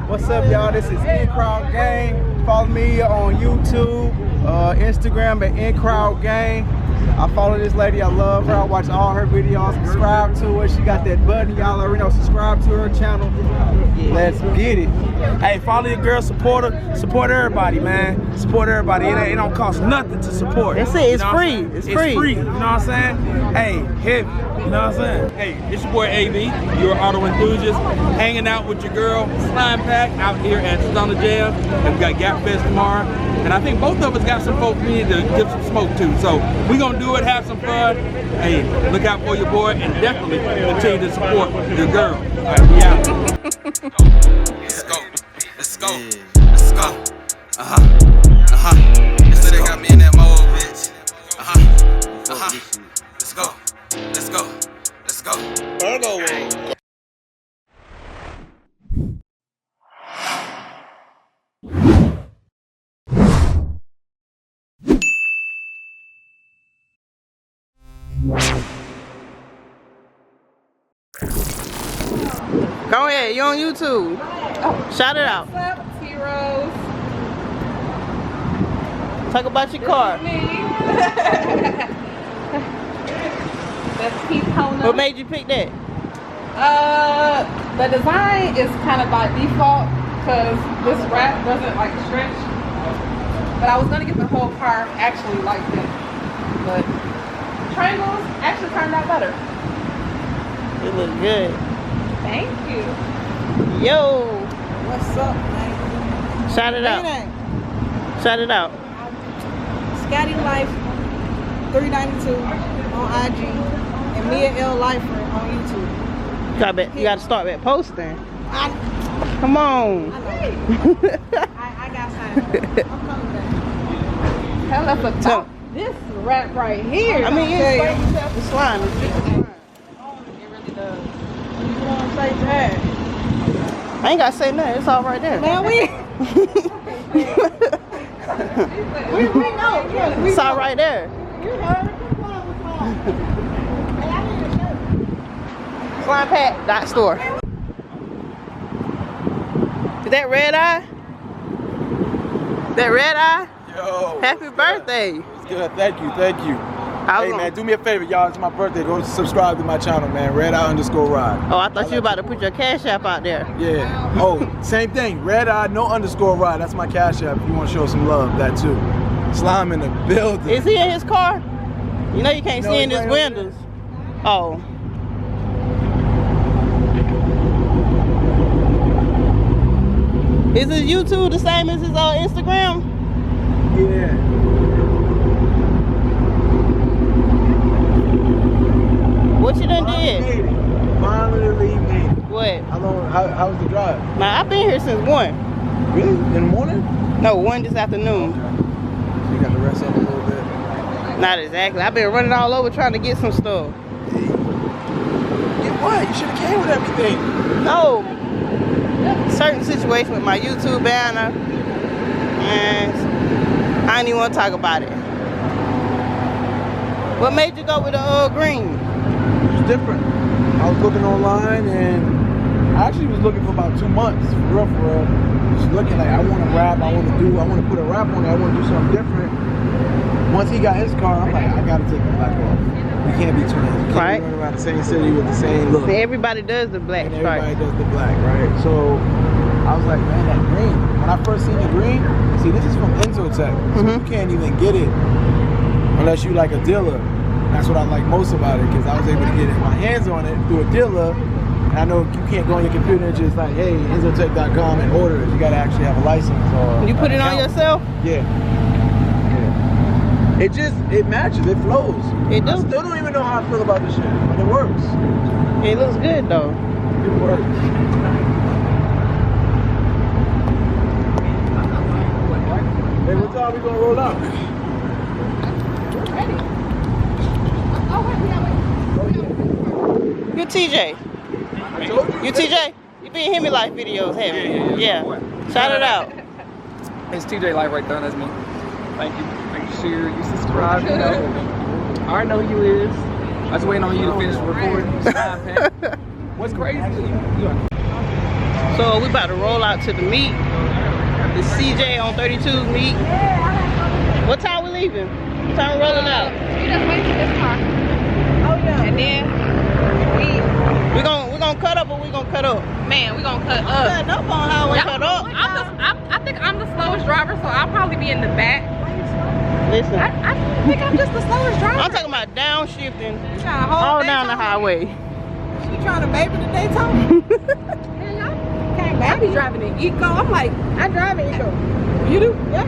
What's up, y'all? This is In Crowd Gang. Follow me on YouTube, Instagram at In Crowd Gang. I follow this lady. I love her. I watch all her videos. Subscribe to her. She got that button. Y'all already know. Subscribe to her channel. Let's get it. Hey, follow your girl. Support her. Support everybody, man. Support everybody. It don't cost nothing to support. That's it. It's free. It's free. It's free. You know what I'm saying? Hey, heavy. You know what I'm saying? Hey, it's your boy AB, your auto enthusiast, hanging out with your girl Slime Pack out here at Stunner Jam, and we got Gap Fest tomorrow. And I think both of us got some folks we need to give some smoke to. So we gonna do it, have some fun. Hey, look out for your boy and definitely continue to support your girl. All right, we out. Let's go. Let's go. Let's go. They say they got me in that mode, bitch. Let's go. Let's go. Let's go. Virgo. Go ahead, you on YouTube. Oh. Shout it out. What's up, heroes? Talk about your car. That's Keith Kona. What made you pick that? The design is kind of by default because this wrap doesn't like stretch. But I was gonna get the whole car actually like this. But triangles actually turned out better. It looks good. Thank you. Yo. What's up, man? Shout it out. Shout it out. Scotty Life 392 on IG and Mia L Lifer on YouTube. You gotta start that posting. Come on. I got time. I'm coming back. Hell up a top. This wrap right here. I mean, you explain yourself to slime. It really does. You want to say that? I ain't gotta say nothing. It's all right there. Man, we know. It's all right there. You heard. SlimePack.store. Is that red eye? That red eye? Yo. Happy birthday. It's good. Thank you. Thank you. Hey, man, do me a favor, y'all. It's my birthday. Go subscribe to my channel, man. Red_eye_ride. Oh, I thought you were about to put your cash app out there. Yeah. Oh, same thing. Red eye, no _ride. That's my cash app. If you want to show some love, that too. Slime in the building. Is he in his car? You know you can't see in his windows. Oh. Is his YouTube the same as his Instagram? Yeah. What you done did? Finally made it. What? How was the drive? Nah, I've been here since 1. Really? In the morning? No, 1 this afternoon. So you got to rest up a little bit? Not exactly. I've been running all over trying to get some stuff. Get what? You should have came with everything. No. Certain situation with my YouTube banner. And I don't even want to talk about it. What made you go with the green? It was different. I was looking online and I actually was looking for about 2 months, for real. Just looking like I want to rap, I want to put a rap on it, I want to do something different. Once he got his car, I'm like, I gotta take the black off. We can't be twins. We can't be running around the same city with the same look. Everybody does the black stripe. Everybody does the black, right? So I was like, man, that green. When I first seen the green, see, this is from Inzotek. So you can't even get it unless you like a dealer. That's what I like most about it, because I was able to get my hands on it through a dealer. And I know you can't go on your computer and just like, hey, Inzotek.com and order it. You gotta actually have a license. Or you put it on yourself? Yeah. It matches, it flows. It does. I still don't even know how I feel about this shit, but it works. It looks good though. It works. Hey, what time we gonna roll out? You TJ. I told you. You TJ? You been in Hemi Life videos, haven't you? Yeah. Shout it out. It's TJ Life right there, that's me. Thank you. Make sure you subscribe, you know. I already know who you is. I was waiting on you to finish recording. What's crazy? So we about to roll out to the meet. The CJ on 32 meet. What time we leaving? What time we rolling out? We just wait for this car. Oh yeah. And then We gonna cut up or we gonna cut up? man, we gonna cut up. Cutting up on highway, cut up. I think I'm the slowest driver, so I'll probably be in the back. Listen, I think I'm just the slowest driver. I'm talking about downshifting Trying to hold all Daytona. down the highway. She trying to baby the Daytona. Can't I be baby. driving an Eco. I'm like, I drive it. you do? Yeah.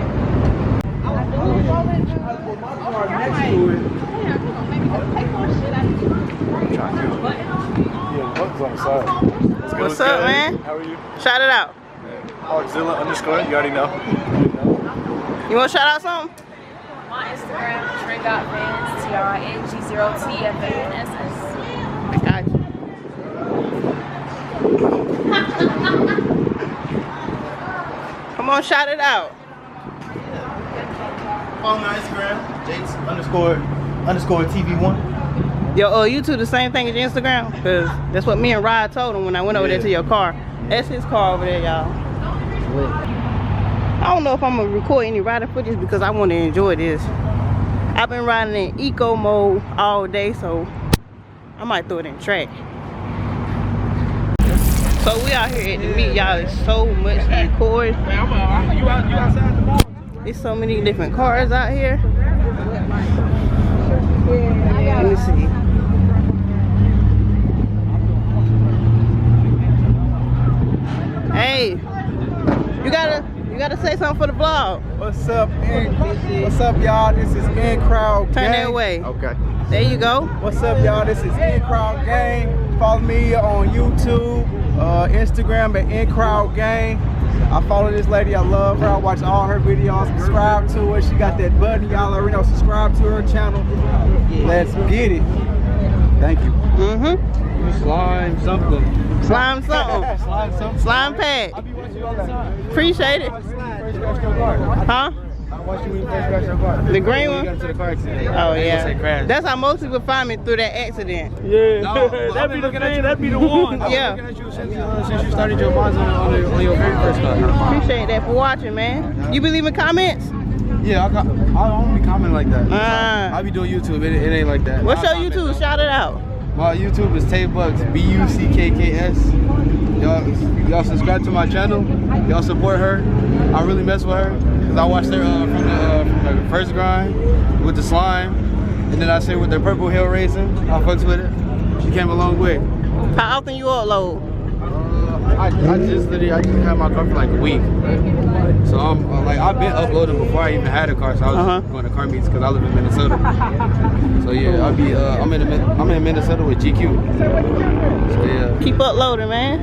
What's up, man? How are you? Shout it out. Zilla _ you already know. You wanna shout out something? On Instagram, Trend.Fans, TRNG0TFANSS. I got you. Come on, shout it out. Follow me on Instagram, Jakes _ TV1. Yo, you two the same thing as your Instagram? Cause that's what me and Rod told him when I went over there to your car. That's his car over there, y'all. I don't know if I'm gonna record any riding footage because I want to enjoy this. I've been riding in eco mode all day, so I might throw it in track. So we out here at the meet, y'all. There's so much to record. You outside the mall? There's so many different cars out here. Let me see. Hey, you gotta say something for the vlog. What's up, what's up, y'all? This is In Crowd Turn Gang. that way. Okay. There you go. What's up, y'all? This is In Crowd Gang. Follow me on YouTube, Instagram at In Crowd Gang. I follow this lady. I love her. I watch all her videos. Subscribe to her. She got that button. Y'all already know. Subscribe to her channel. Let's get it. Thank you. Mm-hmm. You slime something. Slime something. Slime something. Slime pad. I'll be watching you all that. Appreciate it. Huh? I watch you when you first scratch your car. The green one? Got to the car accident. Oh yeah. Say crash. That's how most people find me, through that accident. Yeah, No, that'd be the thing. That'd be the one. Yeah. Looking at you since you started your bonds on your very first car. Appreciate that for watching, man. You believe in comments? Yeah, I don't be commenting like that. I Ah. be doing YouTube. It ain't like that. What's your I comment, YouTube? though. Shout it out. My YouTube is Bucks, BUCKKS. Y'all subscribe to my channel. Y'all support her. I really mess with her because I watched her from the first grind with the slime, and then I say with the purple hill racing. I fucks with it. She came a long way. How often you upload? I just had my car for like a week, so I'm like I've been uploading before I even had a car. So I was going to car meets because I live in Minnesota. So yeah, I'm in Minnesota with GQ. So yeah. Keep uploading, man.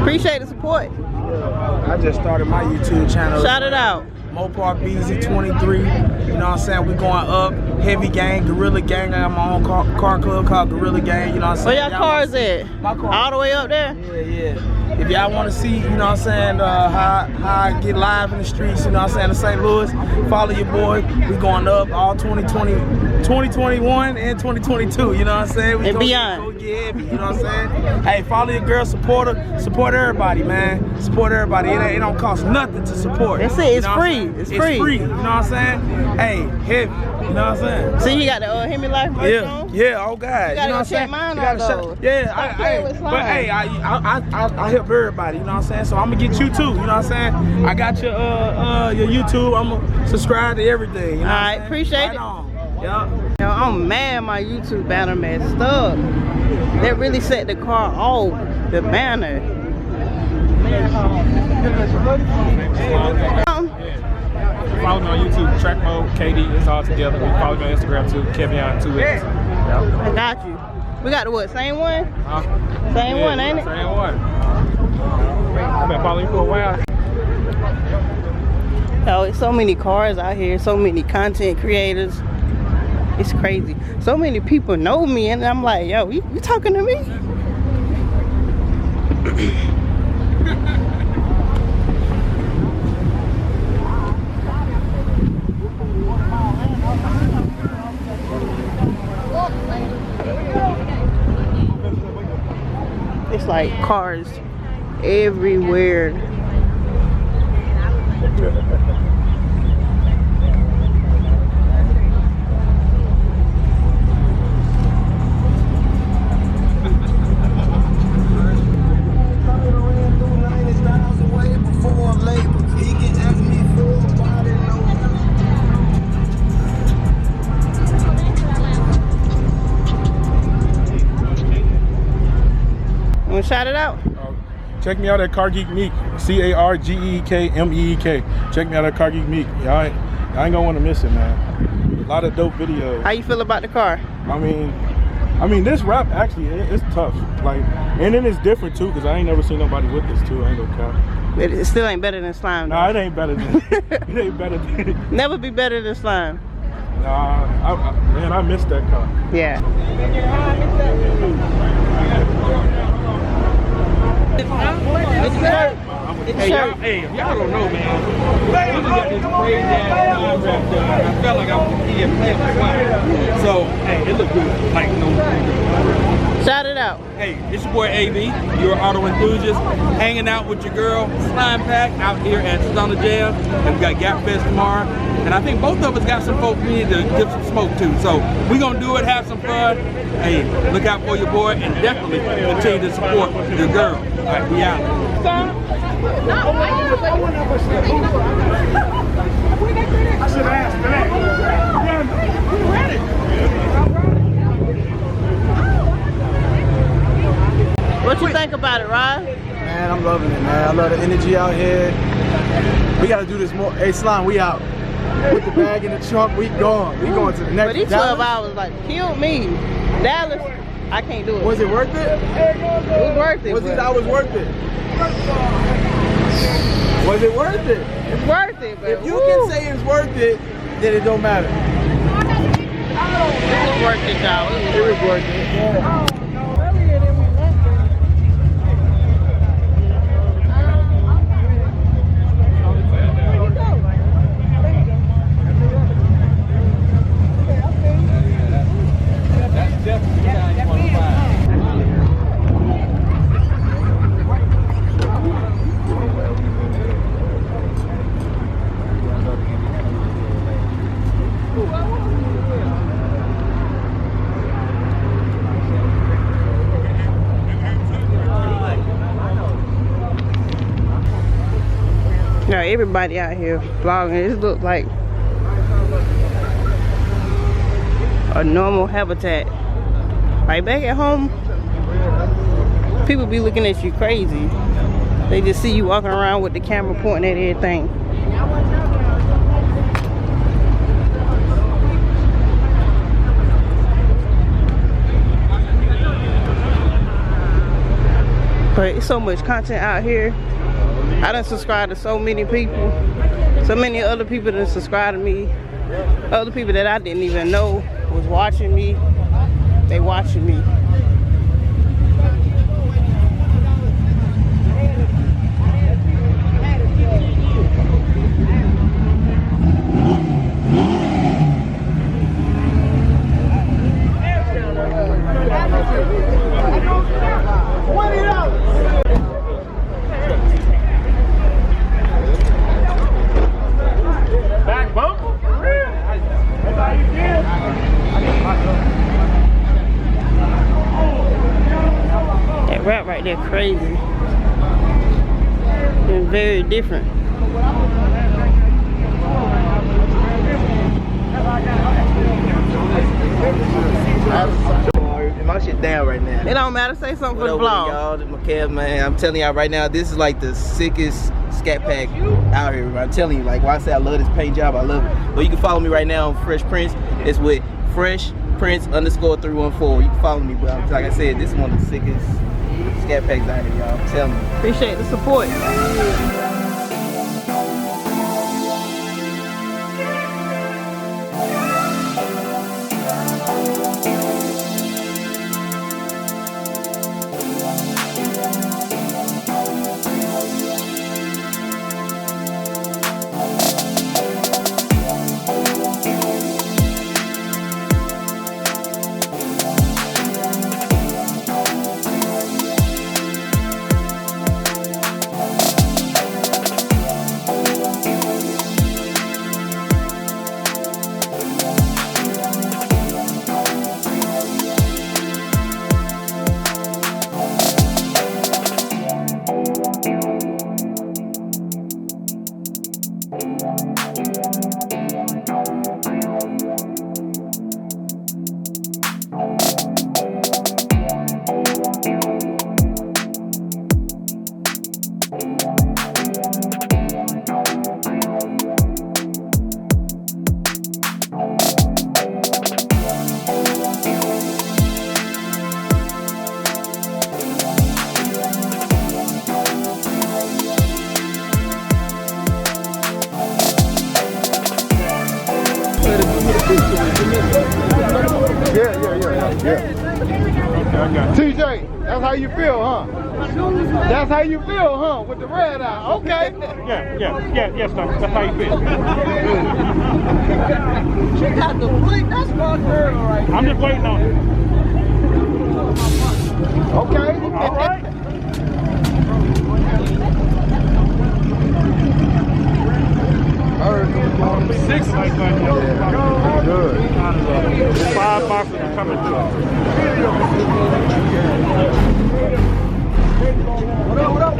Appreciate the support. I just started my YouTube channel. Shout it out. Mopar BZ23. You know what I'm saying? We going up. Heavy gang, Gorilla Gang. I got my own car club called Gorilla Gang. You know what I'm Where saying? y'all cars at? My car. All the way up there? Yeah. If y'all want to see, you know what I'm saying, how I get live in the streets, you know what I'm saying, in St. Louis, follow your boy. We going up all 2021 and 2022, you know what I'm saying? We And gonna beyond. Go get heavy, you know what I'm saying? Hey, follow your girl, support her, support everybody, man. Support everybody. It don't cost nothing to support. That's it, You it's know what I'm free. saying? It's It's free. free, you know what I'm saying? Hey, heavy, you know what I'm saying? See, you got the Hemi Life merch on? Yeah, oh God. You gotta know go what I'm check saying? mine You out, gotta though. Yeah, Stop playing with but slime. hey, I help everybody, you know what I'm saying? So I'm gonna get you too, you know what I'm saying? I got your YouTube, I'm gonna subscribe to everything, you know what I'm Alright, saying? appreciate Right it. on. Yup. Yo, I'm mad my YouTube banner messed up. That really set the car off, the banner. Follow me on YouTube, Track Mode, KD, it's all together. We follow me on Instagram too, Kevion2X. I got you. We got the what, same one? Same one, ain't it? Same one. I've been following you for a while. Oh, it's so many cars out here, so many content creators. It's crazy. So many people know me, and I'm like, yo, you talking to me? It's like cars everywhere. Wanna shout it out? Check me out at Car Geek Meek, CarGeekMeek. Check me out at Car Geek Meek. Y'all ain't gonna want to miss it, man. A lot of dope videos. How you feel about the car? I mean, this rap actually it's tough. Like, and then it's different too, cause I ain't never seen nobody with this too. I ain't gonna count. It still ain't better than slime. Nah, it ain't better than it ain't better than. Never be better than slime. Nah, man, I missed that car. Yeah. Hey, y'all don't know, man. We just got this crazy ass time wrap done. I felt like I was a kid playing with fire. So, hey, it looked good. Like, no. Shout it out. Hey, it's your boy AB. You're an auto enthusiast, hanging out with your girl, Slime Pack, out here at Sedona Jam. And we got Gap Fest tomorrow. And I think both of us got some folks we need to give some smoke to. So, we're going to do it, have some fun. Hey, look out for your boy and definitely continue to support your girl. All right, we out. I should ask for that. What you think about it, Rod? Man, I'm loving it, man. I love the energy out here. We gotta do this more. Hey, Slime, we out. Put the bag in the trunk, we going. We going to the next. But these 12 hours like killed me. Dallas, I can't do it. Was it worth it? It was worth it. Was these hours worth it? Was it worth it? It's worth it, but if you can say it's worth it, then it don't matter. It was worth it, y'all. It was worth it. Yeah. Now everybody out here vlogging. This looks like a normal habitat. Right back at home, people be looking at you crazy. They just see you walking around with the camera pointing at everything. But it's so much content out here. I done subscribed to so many people. So many other people done subscribed to me. Other people that I didn't even know was watching me. They watching me. That rap right there crazy and very different. My shit down right now. It don't matter, say something for the vlog. Y'all, my Kev, man, I'm telling y'all right now, this is like the sickest scat pack out here. I'm telling you, like, why I say I love this paint job, I love it. But you can follow me right now on Fresh Prince. It's with Fresh Prince _314. You can follow me, but like I said, this is one of the sickest scat packs out here, y'all. I'm telling you. Appreciate the support. TJ, that's how you feel, huh? That's how you feel, huh? With the red eye. Okay. Yes, that's how you feel. She got the blink. That's my girl right I'm just waiting on it. Okay. All right. Six like that. Good. 5 boxes are coming through. What up?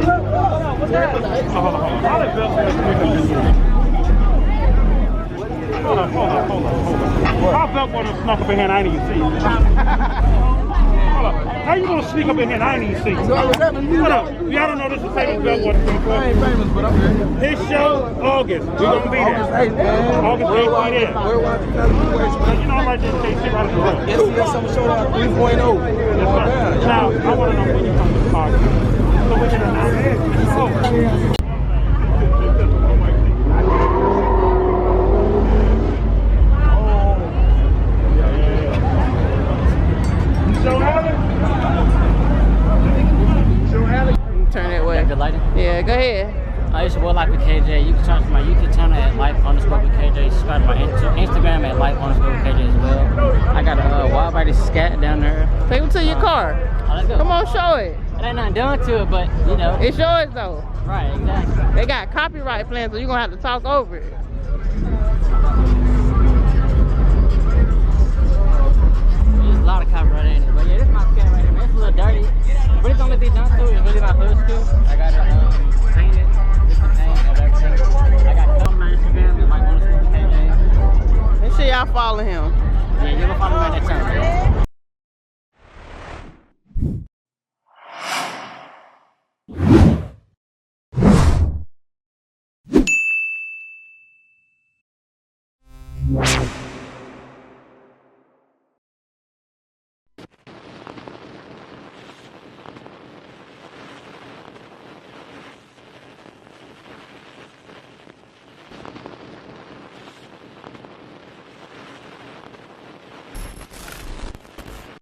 What's that? Hold on. How belt one snuck up in here and I didn't even see it? Hold on. How you gonna sneak up in here and I didn't even see it? Hold up. Y'all don't know this is Takeover belt one. I ain't famous, but I'm here. His show, August. We're gonna be there. August 8th, man. August 8th, we there. Where was the situation? You know, I'm right there, take shit right at the road. Yes, Summer Showdown 3.0. Now, I want to know when you come to the party. So we can announce it. Turn that way. Good lighting. Yeah, go ahead. I used to work like with KJ. You can transfer my YouTube channel at life_with KJ. Subscribe to my Instagram at life_with KJ as well. I got a widebody scat down there. Take him to your car. Oh, let's go. Come on, show it. It ain't nothing done to it, but you know. It's yours though. Right, exactly. They got copyright plans, so you're gonna have to talk over it. There's a lot of copyright in it. But yeah, this is my scat right here, man. It's a little dirty. But it's only be done to it. It's really my hood school. I got it painted. This is the paint of everything. I got it on my Instagram and like on the school KJ. Make sure y'all follow him.